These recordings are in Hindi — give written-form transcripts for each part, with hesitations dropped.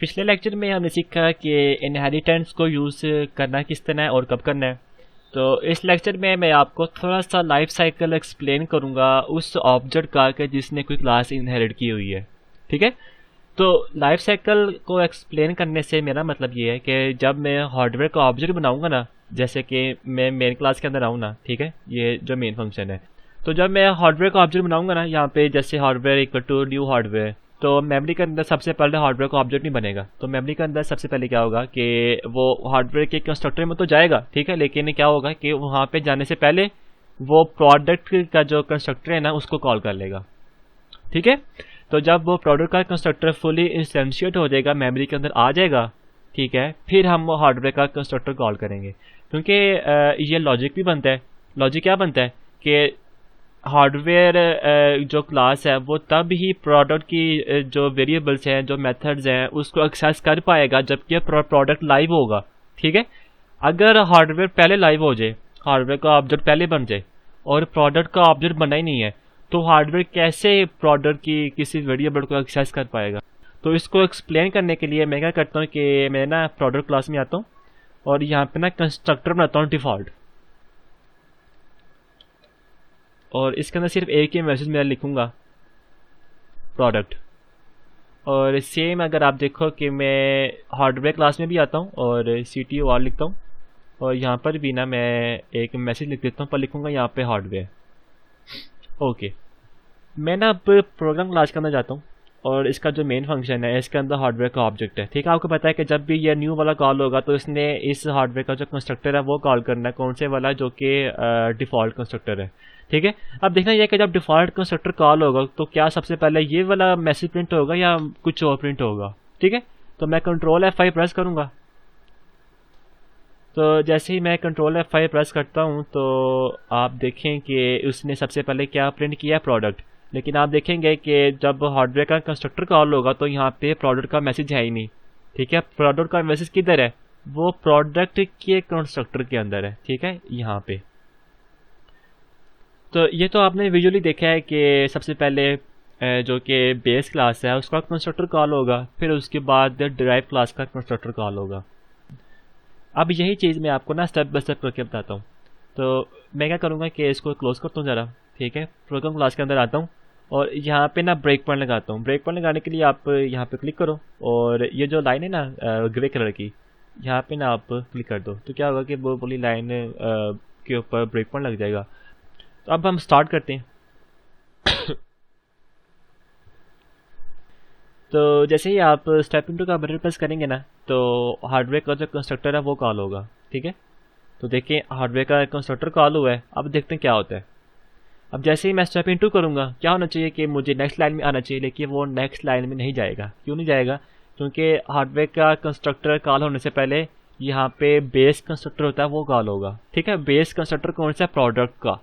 पिछले लेक्चर में हमने सीखा कि इनहेरिटेंस को यूज़ करना किस तरह है और कब करना है। तो इस लेक्चर में मैं आपको थोड़ा सा लाइफ साइकिल एक्सप्लेन करूंगा उस ऑब्जेक्ट का कि जिसने कोई क्लास इनहेरिट की हुई है। ठीक है, तो लाइफ साइकिल को एक्सप्लेन करने से मेरा मतलब ये है कि जब मैं हार्डवेयर का ऑब्जेक्ट बनाऊंगा ना, जैसे कि मैं मेन क्लास के अंदर आऊँ ना, ठीक है, ये जो मेन फंक्शन है, तो जब मैं हार्डवेयर का ऑब्जेक्ट बनाऊंगा ना, यहाँ पे जैसे hardware equal to new hardware, तो मेमोरी के अंदर सबसे पहले हार्डवेयर का ऑब्जेक्ट नहीं बनेगा। तो मेमोरी के अंदर सबसे पहले क्या होगा कि वो हार्डवेयर के कंस्ट्रक्टर में तो जाएगा, ठीक है, लेकिन क्या होगा कि वहाँ पे जाने से पहले वो प्रोडक्ट का जो कंस्ट्रक्टर है ना उसको कॉल कर लेगा। ठीक है, तो जब वो प्रोडक्ट का कंस्ट्रक्टर फुली इंस्टेंशिएट हो जाएगा, मेमोरी के अंदर आ जाएगा, ठीक है, फिर हम हार्डवेयर का कंस्ट्रक्टर कॉल करेंगे। क्योंकि ये लॉजिक भी बनता है। लॉजिक क्या बनता है कि हार्डवेयर जो क्लास है वो तब ही प्रोडक्ट की जो वेरिएबल्स हैं, जो मेथड्स हैं, उसको एक्सेस कर पाएगा जबकि प्रोडक्ट लाइव होगा। ठीक है, अगर हार्डवेयर पहले लाइव हो जाए, हार्डवेयर का ऑब्जेक्ट पहले बन जाए और प्रोडक्ट का ऑब्जेक्ट बना ही नहीं है, तो हार्डवेयर कैसे प्रोडक्ट की किसी वेरिएबल को एक्सेस कर पाएगा। तो इसको एक्सप्लेन करने के लिए मैं क्या करता हूँ कि मैं ना प्रोडक्ट क्लास में आता हूँ और यहाँ पे ना कंस्ट्रक्टर बनाता हूँ डिफ़ॉल्ट, और इसके अंदर सिर्फ एक ही मैसेज मैं लिखूंगा, प्रोडक्ट। और सेम अगर आप देखो कि मैं हार्डवेयर क्लास में भी आता हूँ और CTOR लिखता हूँ, और यहाँ पर भी ना मैं एक मैसेज लिख देता हूँ, पर लिखूंगा यहाँ पे हार्डवेयर। ओके, मैं ना अब प्रोग्राम क्लास के अंदर जाता हूँ और इसका जो मेन फंक्शन है इसके अंदर हार्डवेयर का ऑब्जेक्ट है। ठीक है, आपको पता है कि जब भी ये न्यू वाला कॉल होगा तो इसने इस हार्डवेयर का जो कंस्ट्रक्टर है वो कॉल करना है, कौन से वाला, जो कि डिफ़ॉल्ट कंस्ट्रक्टर है। ठीक है, अब देखना यह कि जब डिफ़ॉल्ट कंस्ट्रक्टर कॉल होगा तो क्या सबसे पहले ये वाला मैसेज प्रिंट होगा या कुछ और प्रिंट होगा। ठीक है, तो मैं कंट्रोल F5 प्रेस करूँगा। तो जैसे ही मैं कंट्रोल F5 प्रेस करता हूँ तो आप देखें कि उसने सबसे पहले क्या प्रिंट किया, प्रोडक्ट। लेकिन आप देखेंगे कि जब हार्डवेयर का कंस्ट्रक्टर कॉल होगा तो यहाँ पे प्रोडक्ट का मैसेज है ही नहीं। ठीक है, प्रोडक्ट का मैसेज किधर है, वो प्रोडक्ट के कंस्ट्रक्टर के अंदर है। ठीक है, यहाँ पे। तो ये तो आपने विजुअली देखा है कि सबसे पहले जो कि बेस क्लास है उसका कंस्ट्रक्टर कॉल होगा, फिर उसके बाद डिराइव क्लास का कंस्ट्रक्टर कॉल होगा। अब यही चीज़ मैं आपको ना स्टेप बाय स्टेप करके बताता हूँ। तो मैं क्या करूँगा कि इसको क्लोज करता हूँ ज़रा। ठीक है, प्रोग्राम क्लास के अंदर आता हूँ और यहाँ पे ना ब्रेक पॉइंट लगाता हूँ। ब्रेक पॉइंट लगाने के लिए आप यहाँ पे क्लिक करो और ये जो लाइन है ना ग्रे कलर की, यहाँ पे ना आप क्लिक कर दो, तो क्या होगा कि वो वाली लाइन के ऊपर ब्रेक पॉइंट लग जाएगा। तो अब हम स्टार्ट करते हैं। तो जैसे ही आप स्टेप इनटू का बटन प्रेस करेंगे ना तो हार्डवेयर का जो कंस्ट्रक्टर है वो कॉल होगा। ठीक है, तो देखिए हार्डवेयर का कंस्ट्रक्टर कॉल हुआ है। अब देखते हैं क्या होता है। अब जैसे ही मैं स्टेप इनटू करूँगा, क्या होना चाहिए कि मुझे नेक्स्ट लाइन में आना चाहिए, लेकिन वो नेक्स्ट लाइन में नहीं जाएगा। क्यों नहीं जाएगा, क्योंकि हार्डवेयर का कंस्ट्रक्टर कॉल होने से पहले यहाँ पे बेस कंस्ट्रक्टर होता है वो कॉल होगा। ठीक है, बेस कंस्ट्रक्टर कौन सा, प्रोडक्ट का।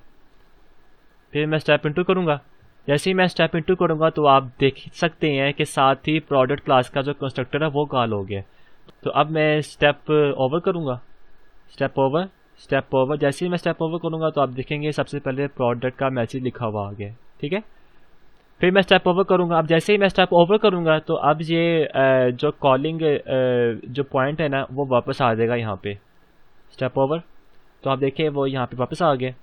फिर मैं स्टेप इनटू करूँगा। जैसे ही मैं स्टेप इनटू करूँगा तो आप देख सकते हैं कि साथ ही प्रोडक्ट क्लास का जो कंस्ट्रक्टर है वो कॉल हो गया। तो अब मैं स्टेप ओवर करूँगा, स्टेप ओवर, स्टेप ओवर। जैसे ही मैं स्टेप ओवर करूँगा तो आप देखेंगे सबसे पहले प्रोडक्ट का मैसेज लिखा हुआ आ गया। ठीक है, फिर मैं स्टेप ओवर करूँगा। अब जैसे ही मैं स्टेप ओवर करूँगा तो अब ये जो कॉलिंग जो पॉइंट है ना वो वापस आ जाएगा यहाँ पे, स्टेप ओवर। तो आप देखिए वो यहाँ पे वापस आ गया।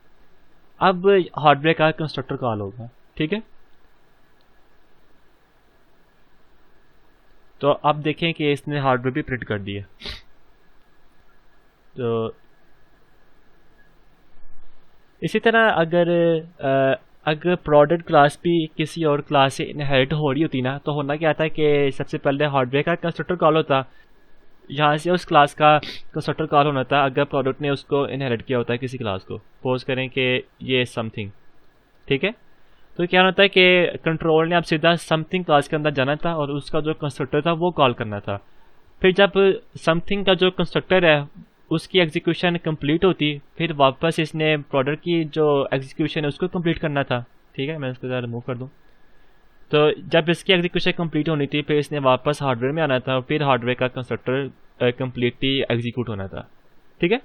अब हार्डवेयर का कंस्ट्रक्टर कॉल होगा। ठीक है, तो अब देखें कि इसने हार्डवेयर भी प्रिंट कर दिया। तो इसी तरह अगर प्रोडक्ट क्लास भी किसी और क्लास से इनहेरिट हो रही होती ना, तो होना क्या था कि सबसे पहले हार्डवेयर का कंस्ट्रक्टर कॉल होता, यहाँ से उस क्लास का कंस्ट्रक्टर कॉल होना था अगर प्रोडक्ट ने उसको इनहेरिट किया होता है किसी क्लास को। सपोज करें कि ये समथिंग। ठीक है, तो क्या होता है कि कंट्रोल ने अब सीधा समथिंग क्लास के अंदर जाना था और उसका जो कंस्ट्रक्टर था वो कॉल करना था। फिर जब समथिंग का जो कंस्ट्रक्टर है उसकी एग्जीक्यूशन कंप्लीट होती, फिर वापस इसने प्रोडक्ट की जो एग्जीक्यूशन है उसको कंप्लीट करना था। ठीक है, मैं इसको ज़रा रिमूव कर दूँ। तो जब इसकी एग्जीक्यूशन कंप्लीट होनी थी फिर इसने वापस हार्डवेयर में आना था और फिर हार्डवेयर का कंस्ट्रक्टर कंप्लीटली एग्जीक्यूट होना था। ठीक है,